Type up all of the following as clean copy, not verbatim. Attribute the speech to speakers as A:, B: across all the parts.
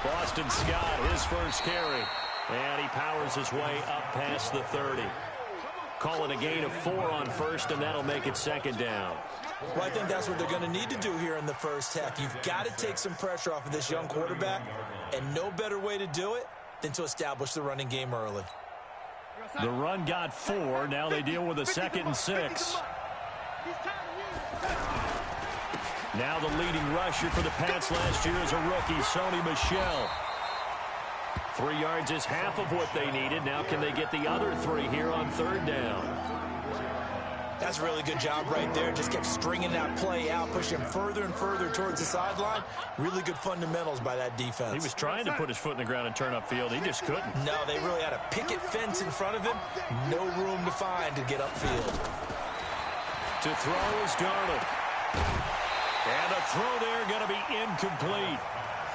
A: Boston Scott, his first carry. And he powers his way up past the 30. Call it a gain of 4 on first, and that'll make it second down.
B: Well, I think that's what they're going to need to do here in the first half. You've got to take some pressure off of this young quarterback, and no better way to do it than to establish the running game early.
A: The run got 4. Now they deal with a 2nd and 6. Now the leading rusher for the Pats last year is a rookie, Sony Michel. 3 yards is half of what they needed. Now can they get the other 3 here on 3rd down?
B: That's a really good job right there. Just kept stringing that play out, pushing him further and further towards the sideline. Really good fundamentals by that defense.
A: He was trying to put his foot in the ground and turn upfield. He just couldn't.
B: No, they really had a picket fence in front of him. No room to find to get upfield.
A: To throw is Darnold. And a throw there going to be incomplete.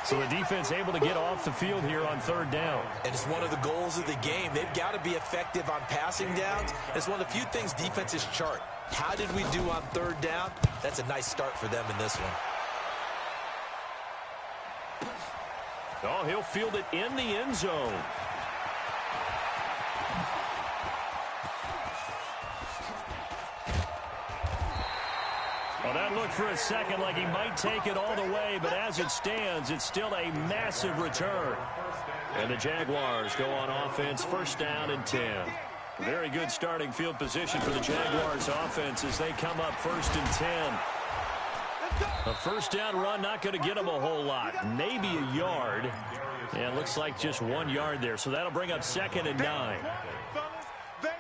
A: So the defense able to get off the field here on 3rd down.
B: And it's one of the goals of the game. They've got to be effective on passing downs. It's one of the few things defenses chart. How did we do on 3rd down? That's a nice start for them in this one.
A: Oh, he'll field it in the end zone. Well, that looked for a second like he might take it all the way, but as it stands, it's still a massive return. And the Jaguars go on offense, 1st down and 10. Very good starting field position for the Jaguars offense as they come up 1st and 10. A 1st down run not going to get them a whole lot. Maybe a yard. And it looks like just 1 yard there. So that'll bring up 2nd and 9.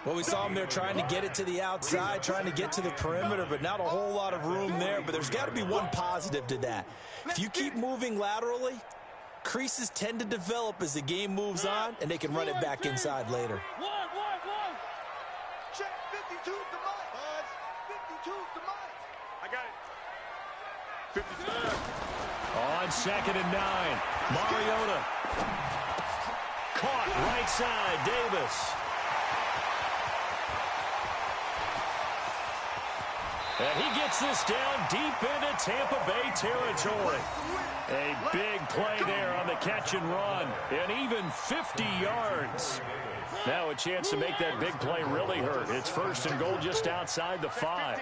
B: Well, we saw him there trying to get it to the outside, trying to get to the perimeter, but not a whole lot of room there. But there's got to be one positive to that. If you keep moving laterally, creases tend to develop as the game moves on, and they can run it back inside later.
C: Check 52 to Mike. Buzz, 52 to Mike. I got it. 52.
A: On 2nd and 9. Mariota. Caught right side. Davis. And he gets this down deep into Tampa Bay territory. A big play there on the catch and run. And even 50 yards. Now a chance to make that big play really hurt. It's 1st and goal just outside the 5.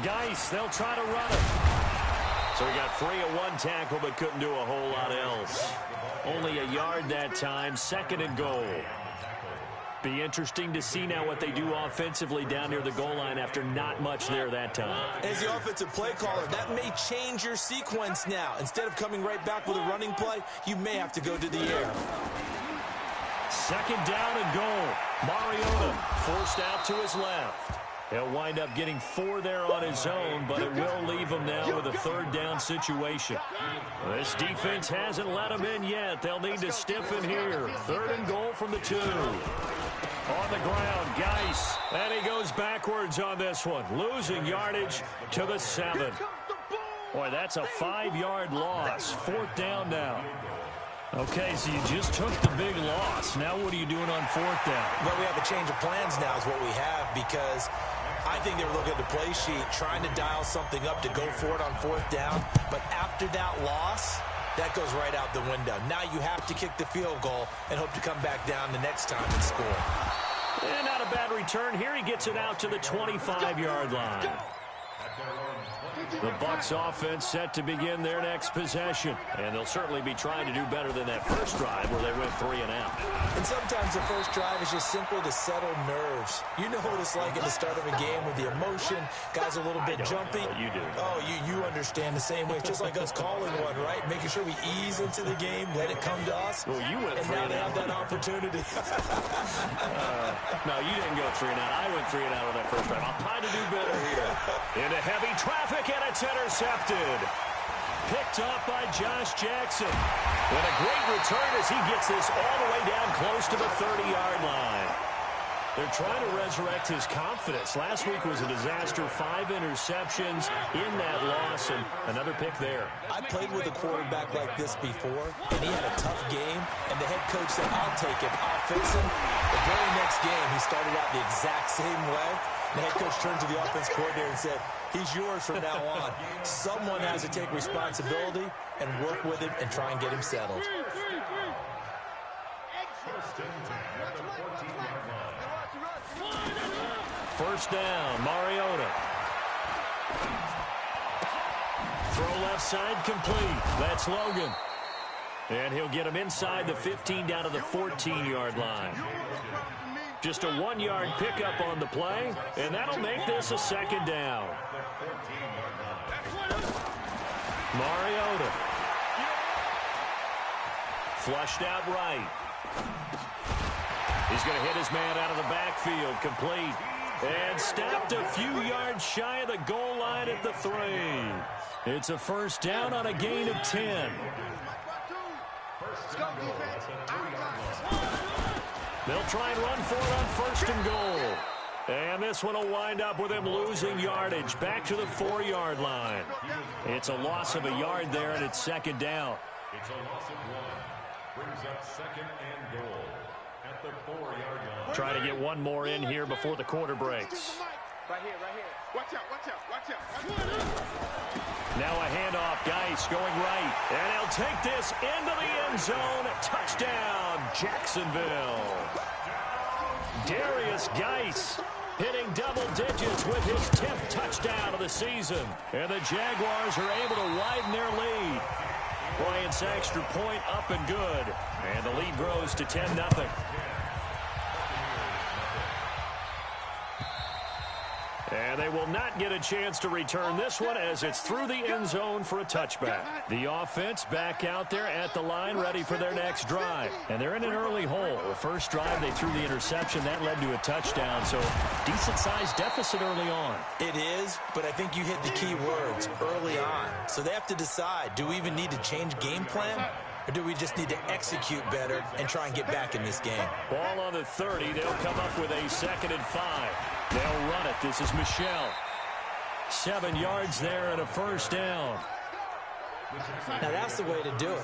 A: Geis, they'll try to run it. So he got free of 1 tackle but couldn't do a whole lot else. Only a yard that time, 2nd and goal. Be interesting to see now what they do offensively down near the goal line after not much there that time.
B: As the offensive play caller, that may change your sequence now. Instead of coming right back with a running play, you may have to go to the air.
A: 2nd down and goal. Mariota forced out to his left. He'll wind up getting 4 there on his own, but it will leave him now with a 3rd down situation. This defense hasn't let him in yet. They'll need to stiffen here. 3rd and goal from the 2. On the ground, Geis. And he goes backwards on this one, losing yardage to the 7. Boy, that's a 5-yard loss. 4th down now. Okay, so you just took the big loss. Now what are you doing on 4th down?
B: Well, we have a change of plans now is what we have, because I think they were looking at the play sheet, trying to dial something up to go for it on 4th down. But after that loss, that goes right out the window. Now you have to kick the field goal and hope to come back down the next time and score.
A: And not a bad return. Here he gets it out to the 25-yard line. The Bucs offense set to begin their next possession. And they'll certainly be trying to do better than that first drive where they went 3 and out.
B: And sometimes the first drive is just simply to settle nerves. You know what it's like at the start of a game with the emotion. Guys a little bit jumpy.
A: You do.
B: Oh, you understand the same way. It's just like us calling one, right? Making sure we ease into the game, let it come to us.
A: Well, you went 3
B: and
A: and
B: now they
A: out.
B: have that opportunity.
A: No, you didn't go 3 and out. I went 3 and out on that first drive. I'll try to do better here. Into heavy traffic, and it's intercepted. Picked up by Josh Jackson. And a great return as he gets this all the way down close to the 30-yard line. They're trying to resurrect his confidence. Last week was a disaster. 5 interceptions in that loss, and another pick there.
B: I played with a quarterback like this before, and he had a tough game, and the head coach said, I'll take him, I'll fix him. The very next game, he started out the exact same way. The head coach turned to the offense coordinator and said, he's yours from now on. Someone has to take responsibility and work with him and try and get him settled.
A: First down, Mariota. Throw left side complete. That's Logan. And he'll get him inside the 15 down to the 14-yard line. Just a 1-yard pickup on the play, and that'll make this a second down. Mariota. Flushed out right. He's going to hit his man out of the backfield, complete. And stopped a few yards shy of the goal line at the 3. It's a first down on a gain of 10. They'll try and run for it on first and goal. And this one will wind up with him losing yardage back to the 4-yard line. It's a loss of a yard there, and it's second down.
D: It's a loss of 1. Brings up second and goal at the 4-yard line.
A: Try to get one more in here before the quarter breaks.
C: Right here, right here. Watch out, watch out, watch out. Watch out.
A: Now a handoff, Geis going right. And he'll take this into the end zone. Touchdown, Jacksonville. Darius Geis hitting double digits with his 10th touchdown of the season. And the Jaguars are able to widen their lead. Bryant's extra point up and good. And the lead grows to 10-0. And they will not get a chance to return this one as it's through the end zone for a touchback. The offense back out there at the line ready for their next drive. And they're in an early hole. The first drive they threw the interception. That led to a touchdown. So decent-sized deficit early on.
B: It is, but I think you hit the key words early on. So they have to decide, do we even need to change game plan? Or do we just need to execute better and try and get back in this game?
A: Ball on the 30. They'll come up with a 2nd and 5. They'll run it. This is Michelle. 7 yards there and a first down.
B: Now that's the way to do it.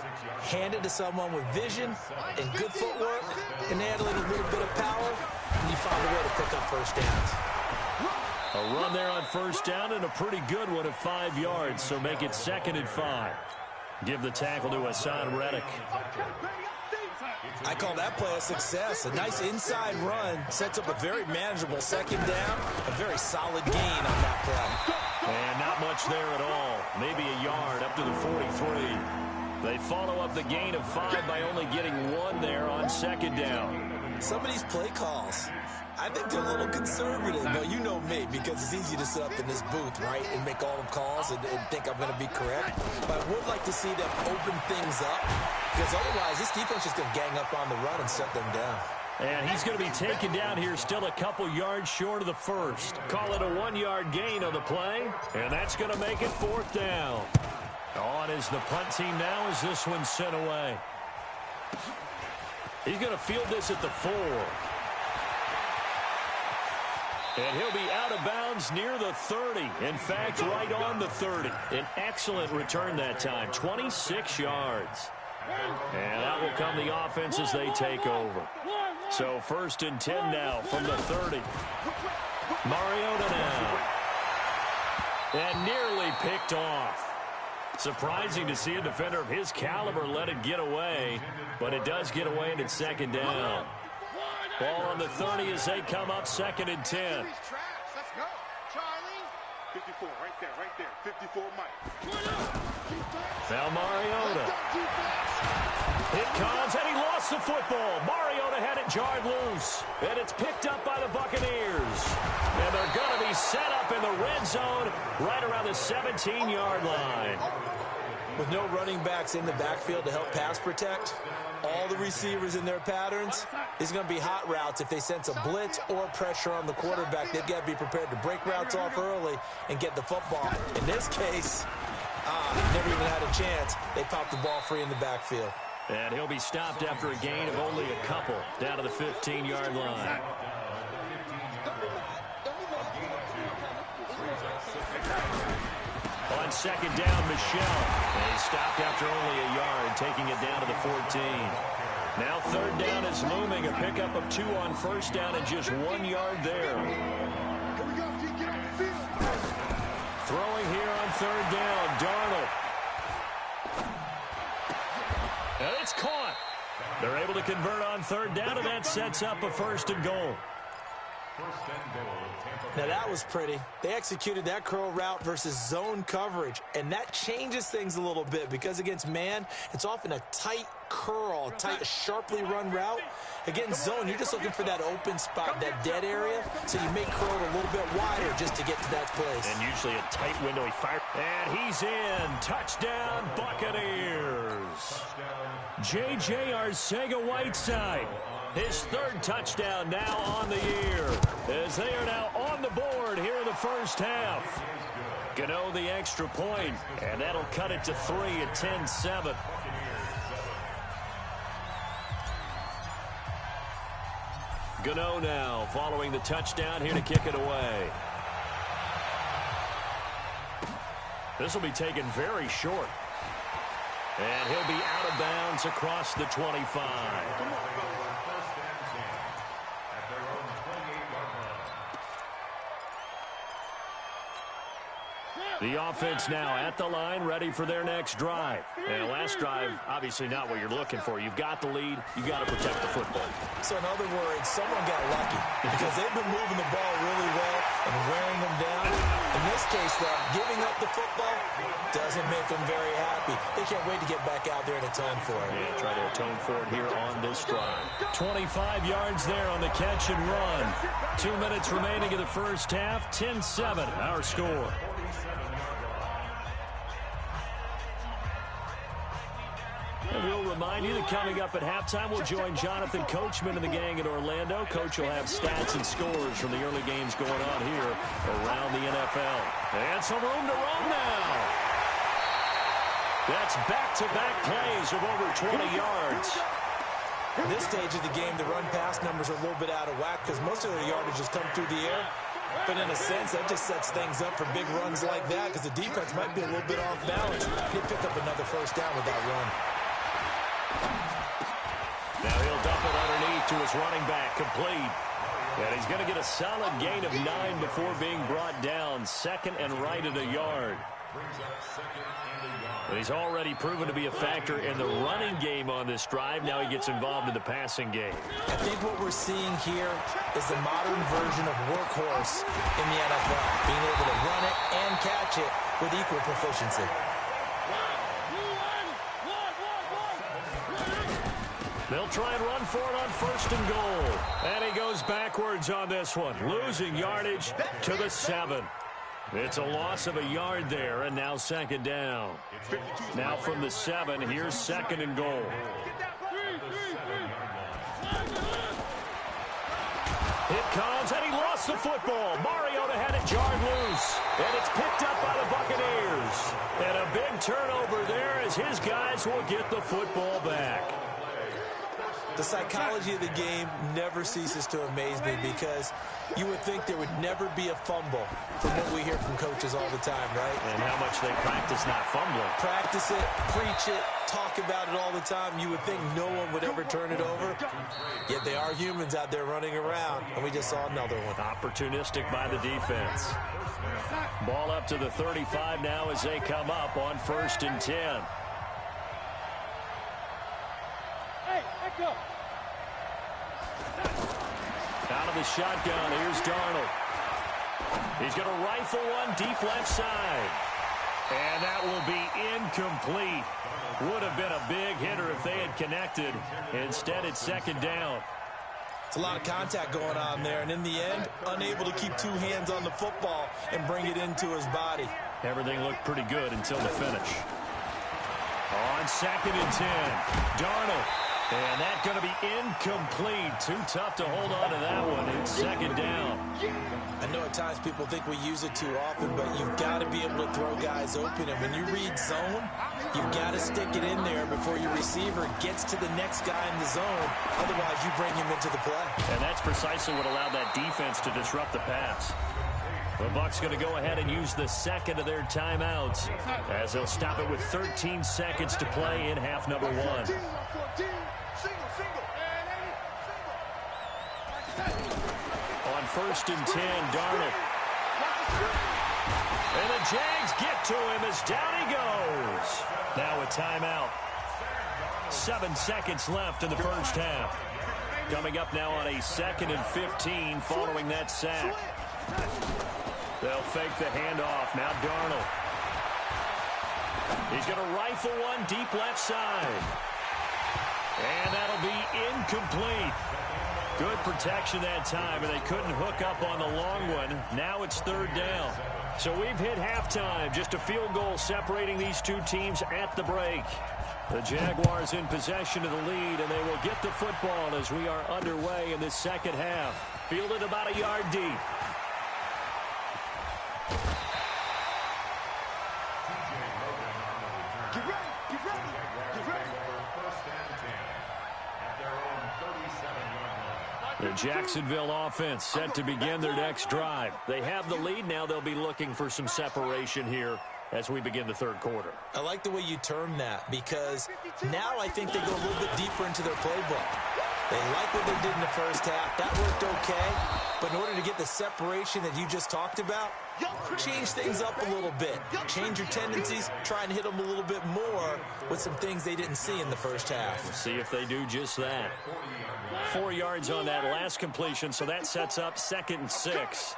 B: Hand it to someone with vision and good footwork and add a little bit of power, and you find a way to pick up first downs.
A: A run there on first down and a pretty good one at 5 yards, so make it 2nd and 5. Give the tackle to Hassan Reddick.
B: I call that play a success. A nice inside run sets up a very manageable second down. A very solid gain on that play.
A: And not much there at all. Maybe a yard up to the 43. They follow up the gain of 5 by only getting 1 there on second down.
B: Some of these play calls, I think they're a little conservative, but you know me, because it's easy to sit up in this booth, right, and make all the calls and think I'm going to be correct. But I would like to see them open things up, because otherwise this defense is going to gang up on the run and shut them down.
A: And he's going to be taken down here still a couple yards short of the first. Call it a 1-yard gain on the play, and that's going to make it 4th down. On is the punt team now as this one's sent away. He's going to field this at the 4. And he'll be out of bounds near the 30. In fact, right on the 30. An excellent return that time. 26 yards. And that will come the offense as they take over. So 1st and 10 now from the 30. Mariota now. And nearly picked off. Surprising to see a defender of his caliber let it get away. But it does get away and it's 2nd down. Ball on the 30 as they come up 2nd and 10.
C: Let's go. Charlie. 54, right there. 54, Mike.
A: Now Mariota. It comes, and he lost the football. Mariota had it jarred loose. And it's picked up by the Buccaneers. And they're going to be set up in the red zone right around the 17-yard line.
B: With no running backs in the backfield to help pass protect, all the receivers in their patterns, is going to be hot routes. If they sense a blitz or pressure on the quarterback, they've got to be prepared to break routes off early and get the football. In this case, never even had a chance. They popped the ball free in the backfield.
A: And he'll be stopped after a gain of only a couple down to the 15-yard line. On 2nd down, Michelle. And he stopped after only a yard, taking it down to the 14. Now third down is looming. A pickup of 2 on first down and just 1 yard there.
C: Here we go. Get off the field.
A: Throwing here on third down. Darnold. And it's caught. They're able to convert on third down, and that sets up a 1st and goal.
B: Now that was pretty. They executed that curl route versus zone coverage, and that changes things a little bit because against man, it's often a tight curl, tight, sharply run route. Against zone, you're just looking for that open spot, that dead area, so you make curl a little bit wider just to get to that place.
A: And usually a tight window. He fired, and he's in. Touchdown, Buccaneers. J.J. Arcega-Whiteside. His 3rd touchdown now on the year, as they are now on the board here in the first half. Gano the extra point, and that'll cut it to 3 at 10-7. Gano now following the touchdown here to kick it away. This will be taken very short. And he'll be out of bounds across the 25. The offense now at the line, ready for their next drive. And last drive, obviously not what you're looking for. You've got the lead. You've got to protect the football.
B: So in other words, someone got lucky because they've been moving the ball really well and wearing them down. In this case, though, giving up the football doesn't make them very happy. They can't wait to get back out there and atone for it.
A: Yeah, try to atone for it here on this drive. 25 yards there on the catch and run. 2 minutes remaining in the first half. 10-7, our score. And we'll remind you that coming up at halftime, we'll join Jonathan Coachman and the gang in Orlando. Coach will have stats and scores from the early games going on here around the NFL. And some room to roam now. That's back-to-back plays of over 20 yards.
B: At this stage of the game, the run-pass numbers are a little bit out of whack because most of their yardage has come through the air. But in a sense, that just sets things up for big runs like that because the defense might be a little bit off balance. They pick up another first down with that run.
A: Now he'll dump it underneath to his running back, complete. And he's going to get a solid gain of 9 before being brought down. 2nd and right at a yard. But he's already proven to be a factor in the running game on this drive. Now he gets involved in the passing game.
B: I think what we're seeing here is the modern version of workhorse in the NFL, being able to run it and catch it with equal proficiency.
A: They'll try and run for it on 1st and goal. And he goes backwards on this one, losing yardage to the 7. It's a loss of a yard there, and now 2nd down. Now from the 7, here's 2nd and goal. It comes, and he lost the football. Mariota had it jarred loose, and it's picked up by the Buccaneers. And a big turnover there as his guys will get the football back.
B: The psychology of the game never ceases to amaze me because you would think there would never be a fumble from what we hear from coaches all the time, right?
A: And how much they practice not fumbling.
B: Practice it, preach it, talk about it all the time. You would think no one would ever turn it over. Yet they are humans out there running around, and we just saw another one.
A: Opportunistic by the defense. Ball up to the 35 now as they come up on 1st and 10. Out of the shotgun, here's Darnold. He's going to rifle one deep left side. And that will be incomplete. Would have been a big hitter if they had connected. Instead, it's 2nd down.
B: It's a lot of contact going on there, and in the end, unable to keep 2 hands on the football and bring it into his body.
A: Everything looked pretty good until the finish. On 2nd and 10, Darnold. And that's going to be incomplete. Too tough to hold on to that one. It's 2nd down.
B: I know at times people think we use it too often, but you've got to be able to throw guys open. And when you read zone, you've got to stick it in there before your receiver gets to the next guy in the zone. Otherwise, you bring him into the play.
A: And that's precisely what allowed that defense to disrupt the pass. The Bucs going to go ahead and use the 2nd of their timeouts as they'll stop it with 13 seconds to play in half number 1. On 1st and 10, Darnold. And the Jags get to him as down he goes. Now a timeout. 7 seconds left in the first half. Coming up now on a 2nd and 15 following that sack. They'll fake the handoff. Now Darnold. He's going to rifle one deep left side. And that'll be incomplete. Good protection that time, and they couldn't hook up on the long one. Now it's 3rd down. So we've hit halftime. Just a field goal separating these two teams at the break. The Jaguars in possession of the lead, and they will get the football as we are underway in this second half. Fielded about a yard deep. The Jacksonville offense set to begin their next drive. They have the lead. Now they'll be looking for some separation here as we begin the 3rd quarter.
B: I like the way you term that, because now I think they go a little bit deeper into their playbook. They like what they did in the first half. That worked okay. But in order to get the separation that you just talked about, change things up a little bit. Change your tendencies. Try and hit them a little bit more with some things they didn't see in the first half.
A: We'll see if they do just that. 4 yards on that last completion, so that sets up 2nd and 6.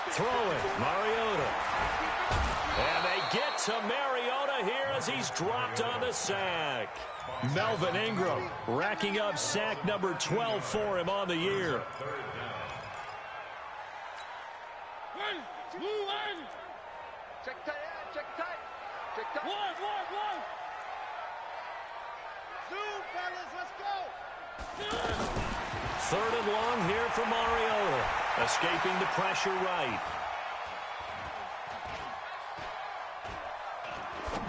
A: Throw it, Mariota. And they get to Mariota here as he's dropped on the sack. Melvin Ingram racking up sack number 12 for him on the year.
C: Check tight, check tight. Check tight. One. Zoom, fellas, let's go.
A: 3rd and long here for Mariota. Escaping the pressure right.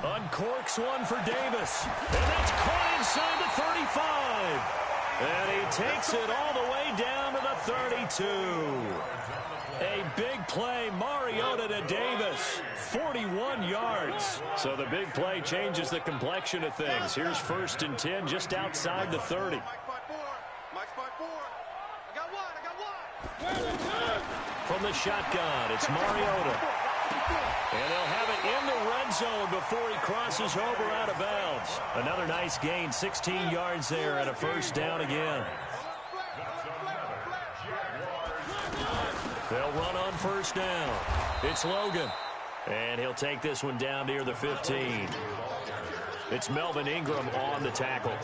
A: Uncorks one for Davis. And that's caught inside the 35. And he takes it all the way down to the 32. A big play, Mariota to Davis. 41 yards. So the big play changes the complexion of things. Here's 1st and 10 just outside the 30.
C: Mike's by 4. I got one.
A: From the shotgun, it's Mariota. And they'll have it in the red zone before he crosses over out of bounds. Another nice gain, 16 yards there, and a 1st down again. They'll run on 1st down. It's Logan. And he'll take this one down near the 15. It's Melvin Ingram on the tackle.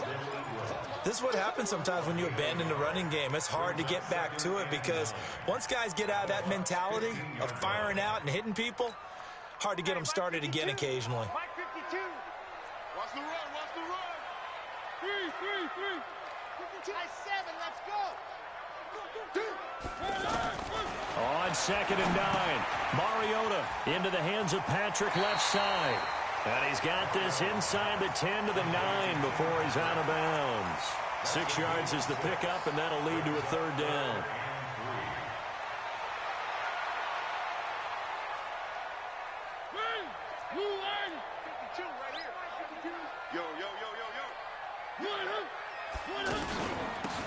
B: This is what happens sometimes when you abandon the running game. It's hard to get back to it because once guys get out of that mentality of firing out and hitting people, hard to get them started again occasionally.
C: Mike 52. Watch the run, watch the run. 3. 52. I 7, let's go.
A: On 2nd and 9, Mariota into the hands of Patrick left side. And he's got this inside the 10 to the 9 before he's out of bounds. 6 yards is the pickup, and that'll lead to a 3rd down.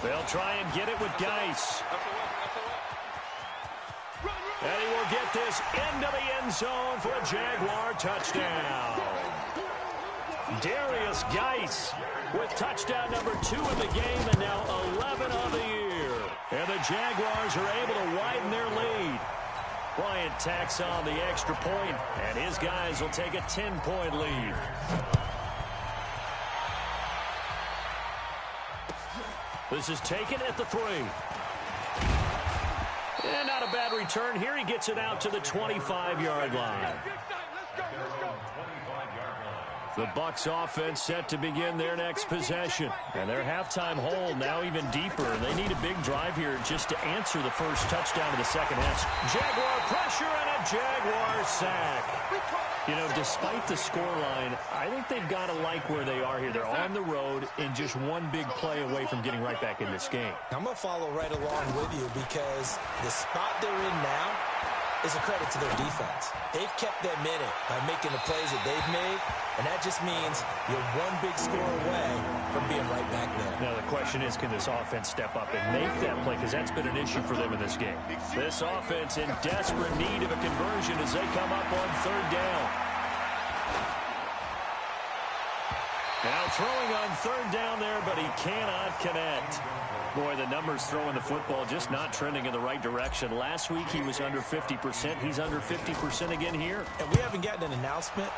A: They'll try and get it with Geis. And he will get this into the end zone for a Jaguar touchdown. Darius Geis with touchdown number 2 in the game and now 11 on the year. And the Jaguars are able to widen their lead. Bryant tacks on the extra point, and his guys will take a 10-point lead. This is taken at the 3. And not a bad return here. He gets it out to the 25-yard line. The Bucs offense set to begin their next possession. And their halftime hole now even deeper. And they need a big drive here just to answer the first touchdown of the second half. Jaguar pressure and a Jaguar sack. You know, despite the scoreline, I think they've got to like where they are here. They're on the road and just one big play away from getting right back in this game.
B: I'm going to follow right along with you because the spot they're in now, is a credit to their defense. They've kept them in it by making the plays that they've made, and that just means you're one big score away from being right back there.
A: Now the question is, can this offense step up and make that play? Because that's been an issue for them in this game. This offense in desperate need of a conversion as they come up on third down. Now throwing on third down there, but he cannot connect. Boy, the numbers throwing the football just not trending in the right direction. Last week he was under 50%. He's under 50% again here.
B: And we haven't gotten an announcement,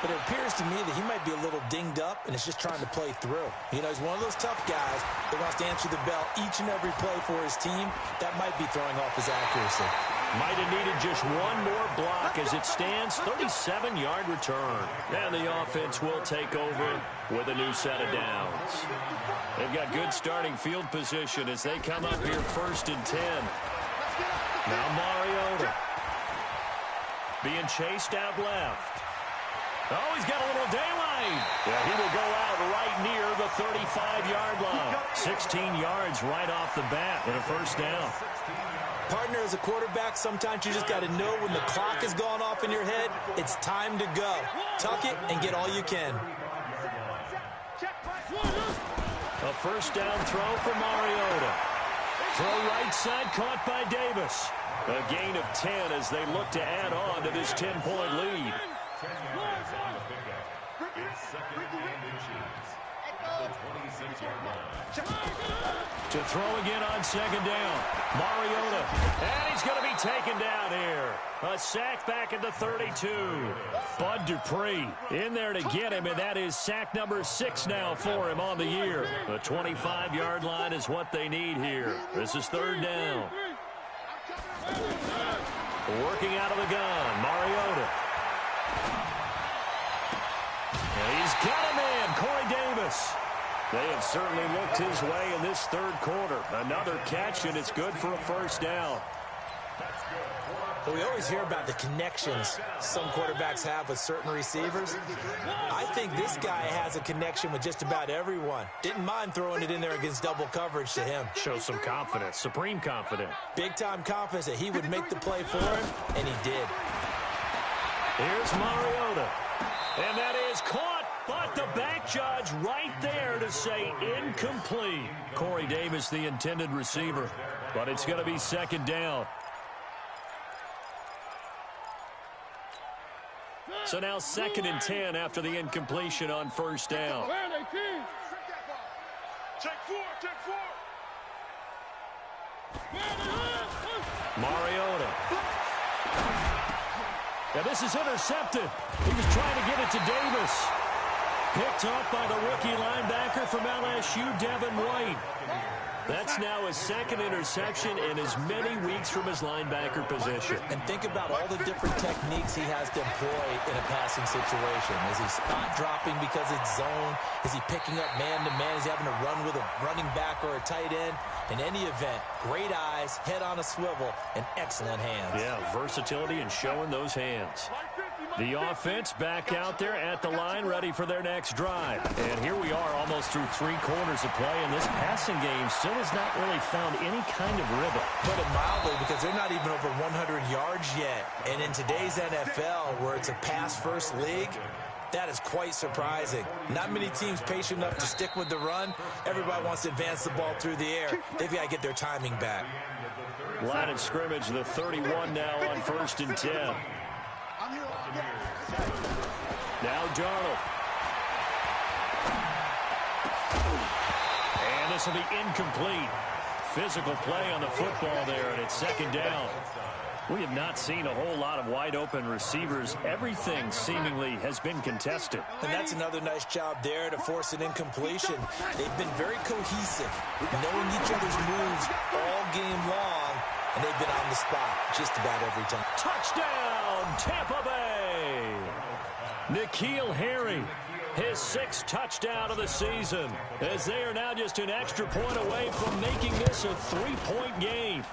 B: but it appears to me that he might be a little dinged up and is just trying to play through. You know, he's one of those tough guys that wants to answer the bell each and every play for his team. That might be throwing off his accuracy.
A: Might have needed just one more block as it stands. 37-yard return. And the offense will take over with a new set of downs. They've got good starting field position as they come up here 1st and 10. Now Mariota being chased out left. Oh, he's got a little daylight. Yeah, he will go out right near the 35-yard line. 16 yards right off the bat and a first down.
B: Partner, as a quarterback, sometimes you just got to know when the clock has gone off in your head, it's time to go. Tuck it and get all you can.
A: A first down throw for Mariota. Throw right side caught by Davis. A gain of 10 as they look to add on to this 10-point lead.
D: 10 yards on the pickup. It's 2nd and inches at the 26-yard line.
A: To throw again on 2nd down. Mariota. And he's going to be taken down here. A sack back at the 32. Bud Dupree in there to get him, and that is sack number 6 now for him on the year. The 25-yard line is what they need here. This is 3rd down. Working out of the gun, Mariota. And he's got him in, Corey Davis. They have certainly looked his way in this 3rd quarter. Another catch, and it's good for a first down.
B: But we always hear about the connections some quarterbacks have with certain receivers. I think this guy has a connection with just about everyone. Didn't mind throwing it in there against double coverage to him.
A: Shows some confidence, supreme confidence.
B: Big-time confidence that he would make the play for him, and he did.
A: Here's Mariota. And that is caught. But the back judge right there to say incomplete. Corey Davis, the intended receiver. But it's going to be 2nd down. So now 2nd and 10 after the incompletion on first down.
C: Check 4, check 4.
A: Mariota. Now this is intercepted. He was trying to get it to Davis. Picked off by the rookie linebacker from LSU, Devin White. That's now his 2nd interception in as many weeks from his linebacker position.
B: And think about all the different techniques he has to employ in a passing situation. Is he spot dropping because it's zone? Is he picking up man-to-man? Is he having to run with a running back or a tight end? In any event, great eyes, head on a swivel, and excellent hands.
A: Yeah, versatility and showing those hands. The offense back out there at the line, ready for their next drive. And here we are almost through 3 quarters of play, and this passing game still has not really found any kind of rhythm.
B: Put it mildly, because they're not even over 100 yards yet. And in today's NFL, where it's a pass-first league, that is quite surprising. Not many teams patient enough to stick with the run. Everybody wants to advance the ball through the air. They've got to get their timing back.
A: Line of scrimmage, the 31 now on 1st and 10. Now Darnold. And this will be incomplete. Physical play on the football there, and it's 2nd down. We have not seen a whole lot of wide-open receivers. Everything seemingly has been contested.
B: And that's another nice job there to force an incompletion. They've been very cohesive, knowing each other's moves all game long, and they've been on the spot just about every time.
A: Touchdown, Tampa Bay! N'Keal Harry, his 6th touchdown of the season, as they are now just an extra point away from making this a 3-point game.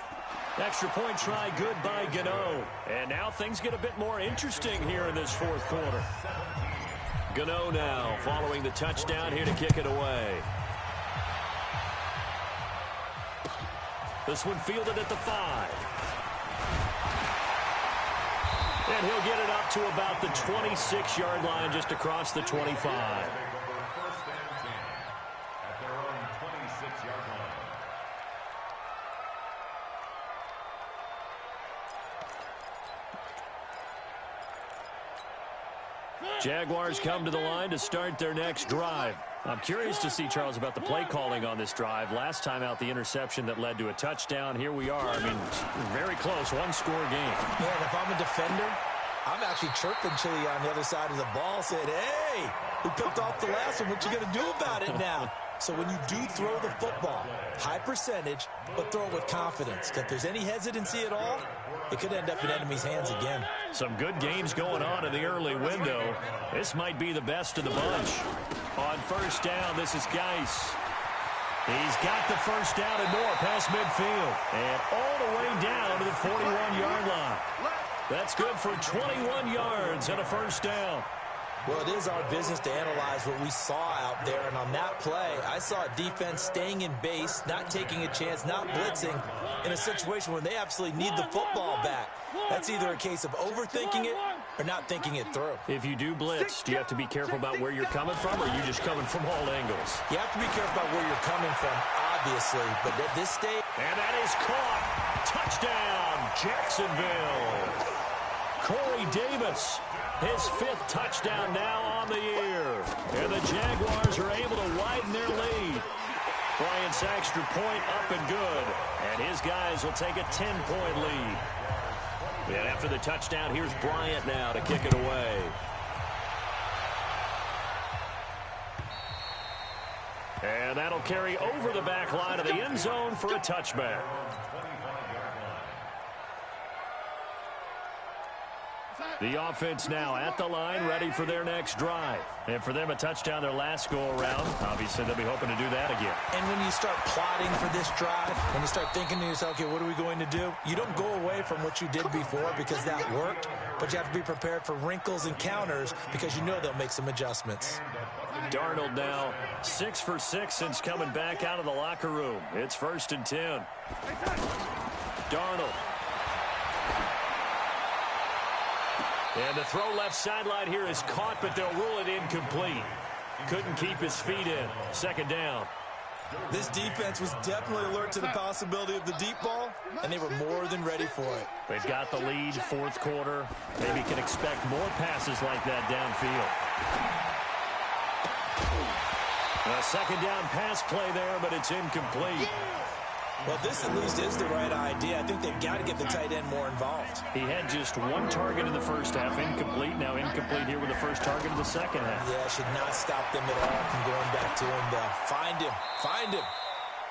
A: Extra point try good by Gano. And now things get a bit more interesting here in this 4th quarter. Gano now following the touchdown here to kick it away. This one fielded at the 5. And he'll get it up to about the 26-yard line, just across the 25.
D: First and 10 at their own 26-yard line.
A: Jaguars come to the line to start their next drive. I'm curious to see, Charles, about the play calling on this drive. Last time out, the interception that led to a touchdown. Here we are. I mean, very close, one-score game.
B: Yeah, and if I'm a defender, I'm actually chirping Chili on the other side of the ball, saying, hey, we picked off the last one. What you going to do about it now? So when you do throw the football, high percentage, but throw it with confidence. If there's any hesitancy at all, it could end up in enemy's hands again.
A: Some good games going on in the early window. This might be the best of the bunch. On first down, this is Geis. He's got the first down and more past midfield. And all the way down to the 41-yard line. That's good for 21 yards and a first down.
B: Well, it is our business to analyze what we saw out there. And on that play, I saw a defense staying in base, not taking a chance, not blitzing in a situation where they absolutely need the football back. That's either a case of overthinking it or not thinking it through.
A: If you do blitz, do you have to be careful about where you're coming from, or are you just coming from all angles?
B: You have to be careful about where you're coming from, obviously. But at this stage...
A: And that is caught. Touchdown, Jacksonville. Corey Davis, his 5th touchdown now on the year. And the Jaguars are able to widen their lead. Bryant's extra point up and good. And his guys will take a 10-point lead. And after the touchdown, here's Bryant now to kick it away. And that'll carry over the back line of the end zone for a touchback. The offense now at the line, ready for their next drive. And for them, a touchdown their last go-around. Obviously, they'll be hoping to do that again.
B: And when you start plotting for this drive, when you start thinking to yourself, okay, what are we going to do? You don't go away from what you did before because that worked, but you have to be prepared for wrinkles and counters because you know they'll make some adjustments.
A: Darnold now 6 for 6 since coming back out of the locker room. It's 1st and 10. Darnold. And the throw left sideline here is caught, but they'll rule it incomplete. Couldn't keep his feet in. 2nd down.
B: This defense was definitely alert to the possibility of the deep ball, and they were more than ready for it.
A: They've got the lead, 4th quarter. Maybe can expect more passes like that downfield. A 2nd down pass play there, but it's incomplete.
B: Well, this at least is the right idea. I think they've got to get the tight end more involved.
A: He had just 1 target in the first half, incomplete. Now incomplete here with the first target of the second half.
B: Yeah, should not stop them at all from going back to him, though. Find him. Find him.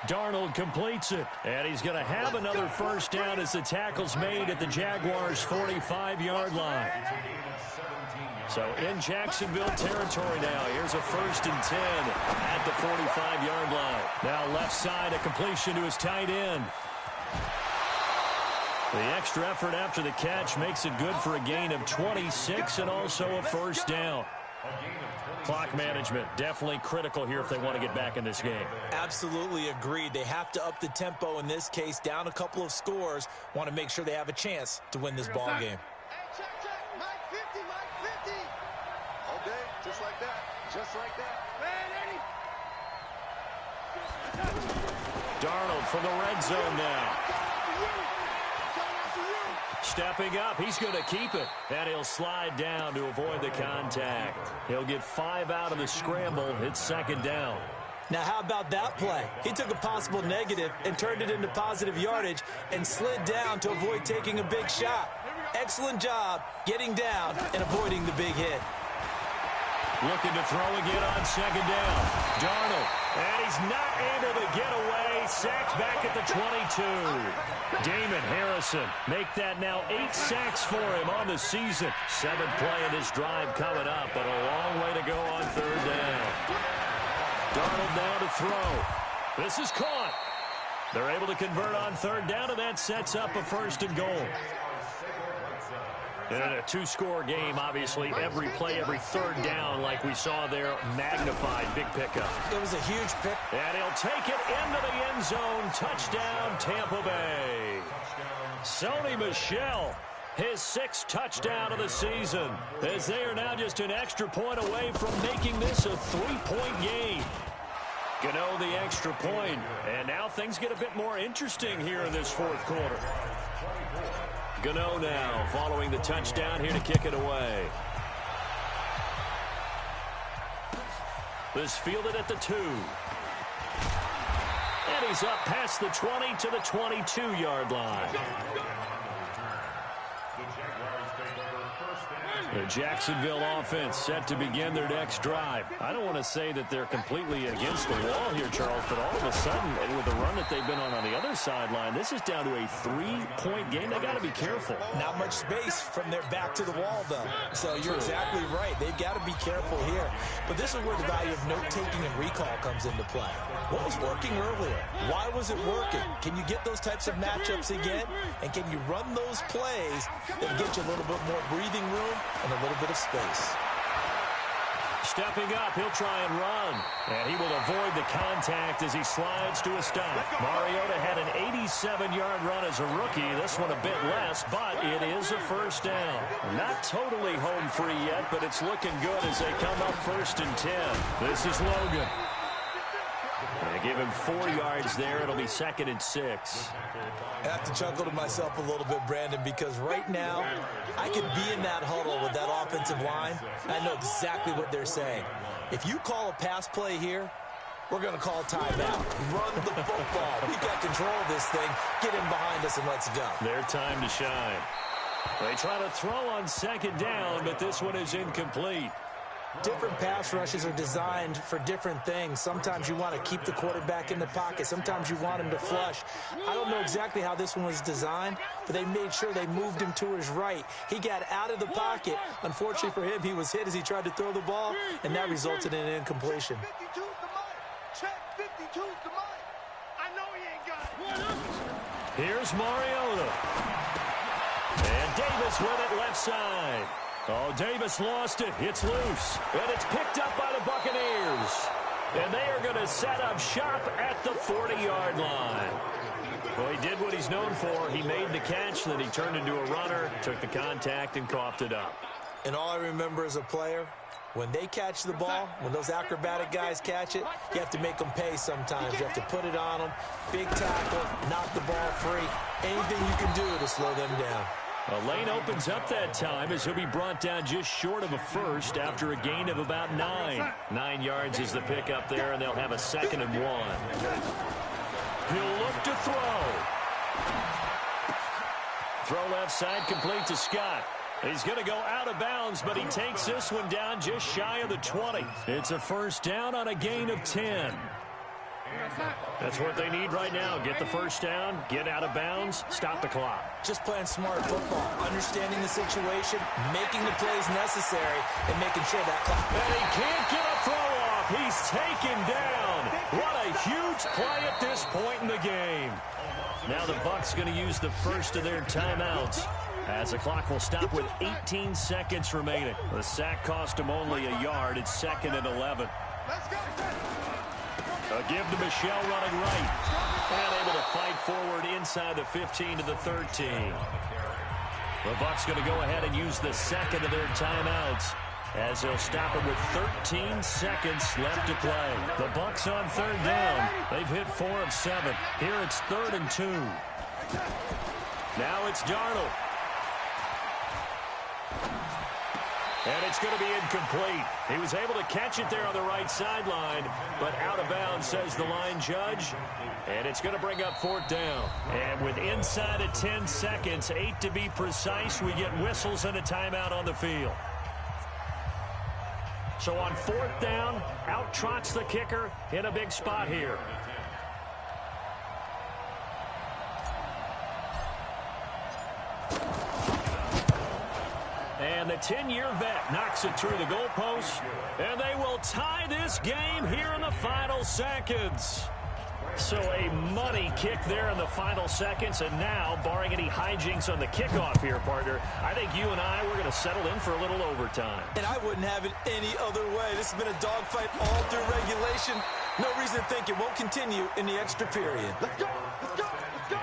A: Darnold completes it, and he's going to have another first down as the tackle's made at the Jaguars' 45-yard line. So in Jacksonville territory now. Here's a 1st and 10 at the 45-yard line. Now left side, a completion to his tight end. The extra effort after the catch makes it good for a gain of 26 and also a first down. Clock management definitely critical here if they want to get back in this game.
B: Absolutely agreed. They have to up the tempo in this case, down a couple of scores. Want to make sure they have a chance to win this ball game.
C: Just like that. Just like that.
A: Darnold from the red zone now. Stepping up, he's going to keep it. And he'll slide down to avoid the contact. He'll get 5 out of the scramble. It's 2nd down.
B: Now, how about that play? He took a possible negative and turned it into positive yardage and slid down to avoid taking a big shot. Excellent job getting down and avoiding the big hit.
A: Looking to throw again on 2nd down. Darnold, and he's not able to get away. Sacked back at the 22. Damon Harrison make that now 8 sacks for him on the season. 7th play in this drive coming up, but a long way to go on 3rd down. Darnold now to throw. This is caught. They're able to convert on 3rd down, and that sets up a 1st and goal. And in a 2-score game, obviously, every play, every 3rd down, like we saw there, magnified, big pickup.
B: It was a huge pick.
A: And he'll take it into the end zone. Touchdown, Tampa Bay. Sony Michel His 6th touchdown of the season, as they are now just an extra point away from making this a 3-point game. Gano the extra point, and now things get a bit more interesting here in this 4th quarter. Gano now following the touchdown here to kick it away. This fielded at the 2. And he's up past the 20 to the 22-yard line. The Jacksonville offense set to begin their next drive. I don't want to say that they're completely against the wall here, Charles, but all of a sudden, with the run that they've been on the other sideline, this is down to a 3-point game. They got to be careful.
B: Not much space from their back to the wall, though. So you're exactly right. They've got to be careful here. But this is where the value of note-taking and recall comes into play. What was working earlier? Why was it working? Can you get those types of matchups again? And can you run those plays that get you a little bit more breathing room and a little bit of space?
A: Stepping up, he'll try and run. And he will avoid the contact as he slides to a stop. Mariota had an 87-yard run as a rookie. This one a bit less, but it is a first down. Not totally home free yet, but it's looking good as they come up 1st and 10. This is Logan. They give him 4 yards there. It'll be 2nd and 6.
B: I have to chuckle to myself a little bit, Brandon, because right now I could be in that huddle with that offensive line. I know exactly what they're saying. If you call a pass play here, we're going to call timeout. Run the football. We've got control of this thing. Get in behind us and let's go.
A: Their time to shine. They try to throw on 2nd down, but this one is incomplete.
B: Different pass rushes are designed for different things. Sometimes you want to keep the quarterback in the pocket. Sometimes you want him to flush. I don't know exactly how this one was designed, but they made sure they moved him to his right. He got out of the pocket. Unfortunately for him, he was hit as he tried to throw the ball, and that resulted in an incompletion.
C: 52's the money. Check 52's the money. I know he ain't got it.
A: Here's Mariota. And Davis with it left side. Oh, Davis lost it. It's loose. And it's picked up by the Buccaneers. And they are going to set up shop at the 40-yard line. Well, he did what he's known for. He made the catch, then he turned into a runner, took the contact, and coughed it up.
B: And all I remember as a player, when they catch the ball, when those acrobatic guys catch it, you have to make them pay sometimes. You have to put it on them. Big tackle, knock the ball free. Anything you can do to slow them down.
A: A lane opens up that time as he'll be brought down just short of a first after a gain of about 9. 9 yards is the pickup there, and they'll have a 2nd and 1. He'll look to throw. Throw left side, complete to Scott. He's going to go out of bounds, but he takes this one down just shy of the 20. It's a first down on a gain of 10. That's what they need right now. Get the first down, get out of bounds, stop the clock.
B: Just playing smart football, understanding the situation, making the plays necessary, and making sure that clock.
A: And he can't get a throw off. He's taken down. What a huge play at this point in the game. Now the Bucs going to use the first of their timeouts, as the clock will stop with 18 seconds remaining. The sack cost him only a yard. It's 2nd and 11.
C: Let's go.
A: A give to Michelle running right. And able to fight forward inside the 15 to the 13. The Bucs going to go ahead and use the 2nd of their timeouts, as they'll stop it with 13 seconds left to play. The Bucs on 3rd down. They've hit 4 of 7. Here it's 3rd and 2. Now it's Darnold. And it's going to be incomplete. He was able to catch it there on the right sideline, but out of bounds, says the line judge. And it's going to bring up 4th down. And with inside of 10 seconds, 8 to be precise, we get whistles and a timeout on the field. So on 4th down, out trots the kicker in a big spot here. And the 10-year vet knocks it through the goalpost. And they will tie this game here in the final seconds. So a money kick there in the final seconds. And now, barring any hijinks on the kickoff here, partner, I think you and I, we're going to settle in for a little overtime.
B: And I wouldn't have it any other way. This has been a dogfight all through regulation. No reason to think it won't continue in the extra period.
C: Let's go. Let's go. Let's go.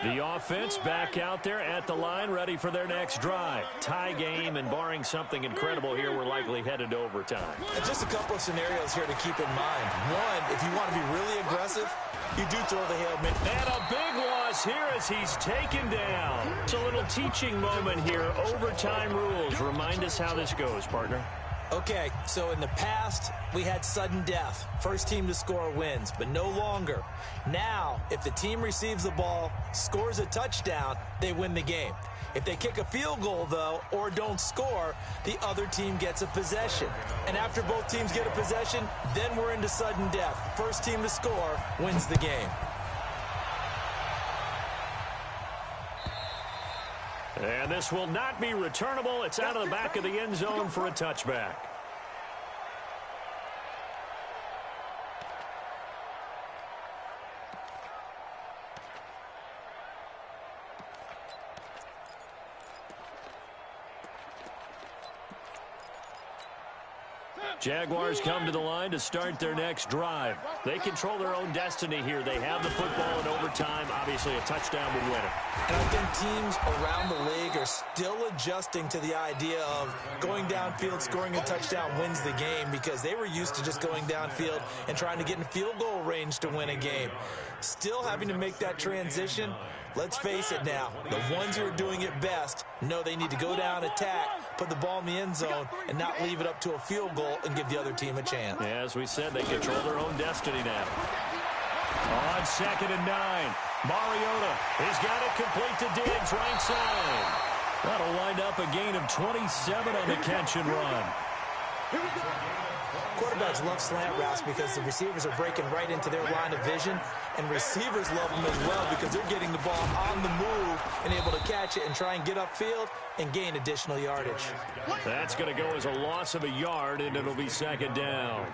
A: The offense back out there at the line, ready for their next drive. Tie game, and barring something incredible here, we're likely headed to overtime.
B: And just a couple of scenarios here to keep in mind. One, if you want to be really aggressive, you do throw the Hail Mary.
A: And a big loss here as he's taken down. It's a little teaching moment here. Overtime rules. Remind us how this goes, partner.
B: Okay, so in the past, we had sudden death. First team to score wins, but no longer. Now, if the team receives the ball, scores a touchdown, they win the game. If they kick a field goal, though, or don't score, the other team gets a possession. And after both teams get a possession, then we're into sudden death. First team to score wins the game.
A: And this will not be returnable. It's out of the back of the end zone for a touchback. Jaguars come to the line to start their next drive. They control their own destiny here. They have the football in overtime. Obviously, a touchdown would win it.
B: And I think teams around the league are still adjusting to the idea of going downfield, scoring a touchdown wins the game, because they were used to just going downfield and trying to get in field goal range to win a game. Still having to make that transition. Let's face it now, the ones who are doing it best know they need to go down, attack, put the ball in the end zone, and not leave it up to a field goal and give the other team a chance.
A: Yeah, as we said, they control their own destiny now. On 2nd and 9, Mariota has got it complete to Diggs, right side. That'll wind up a gain of 27 on the catch and run.
B: Quarterbacks love slant routes because the receivers are breaking right into their line of vision, and receivers love them as well because they're getting the ball on the move and able to catch it and try and get upfield and gain additional yardage.
A: That's going to go as a loss of a yard, and it'll be 2nd down.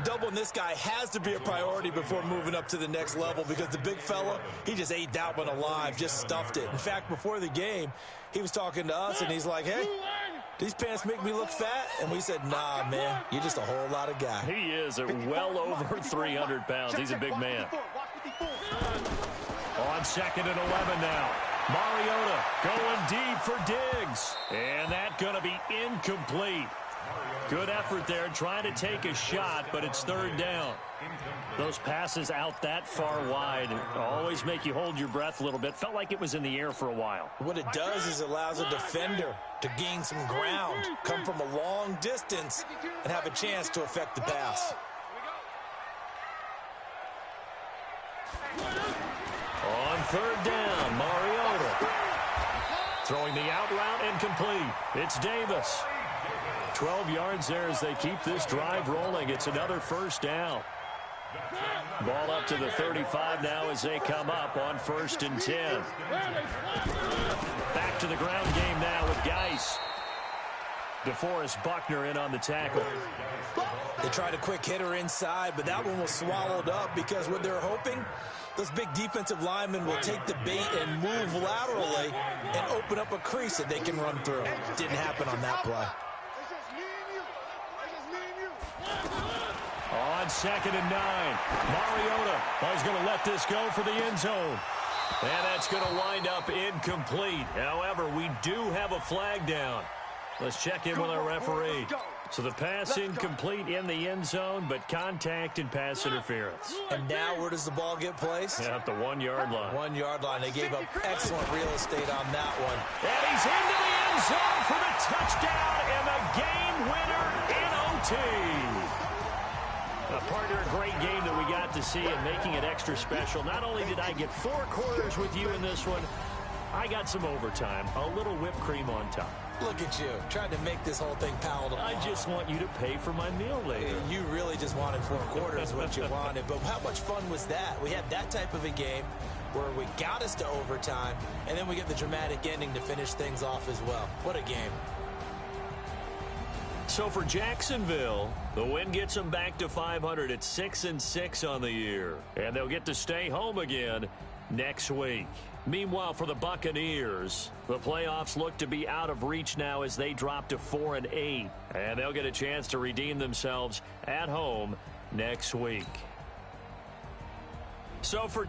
B: Doubling this guy has to be a priority before moving up to the next level, because the big fella, he just ate that one alive, just stuffed it. In fact, before the game, he was talking to us, and he's like, hey, these pants make me look fat? And we said, nah, man, you're just a whole lot of guy.
A: He is at well over 300 pounds. He's a big man. On 2nd and 11 now. Mariota going deep for Diggs. And that's going to be incomplete. Good effort there trying to take a shot, but it's 3rd down. Those passes out that far wide always make you hold your breath a little bit. Felt like it was in the air for a while.
B: What it does is it allows a defender to gain some ground, come from a long distance, and have a chance to affect the pass.
A: On 3rd down, Mariota. Throwing the out route incomplete. It's Davis. 12 yards there as they keep this drive rolling. It's another 1st down. Ball up to the 35 now as they come up on 1st and 10. Back to the ground game now with Geis. DeForest Buckner in on the tackle.
B: They tried a quick hitter inside, but that one was swallowed up because what they're hoping, those big defensive linemen will take the bait and move laterally and open up a crease that they can run through. Didn't happen on that play.
A: On 2nd and 9, Mariota is going to let this go for the end zone. And that's going to wind up incomplete. However, we do have a flag down. Let's check in with our referee. So the pass incomplete in the end zone, but contact and pass interference.
B: And now where does the ball get placed?
A: At the 1-yard line.
B: 1-yard line. They gave up excellent real estate on that one.
A: And he's into the end zone for the touchdown and the game winner in OT. A partner, a great game that we got to see and making it extra special. Not only did I get 4 quarters with you in this one, I got some overtime, a little whipped cream on top.
B: Look at you, trying to make this whole thing palatable.
A: I just want you to pay for my meal later.
B: You really just wanted 4 quarters, what you wanted. But how much fun was that? We had that type of a game where we got us to overtime, and then we get the dramatic ending to finish things off as well. What a game.
A: So for Jacksonville, the win gets them back to 500 at 6-6 on the year. And they'll get to stay home again next week. Meanwhile, for the Buccaneers, the playoffs look to be out of reach now as they drop to 4-8. And they'll get a chance to redeem themselves at home next week. So for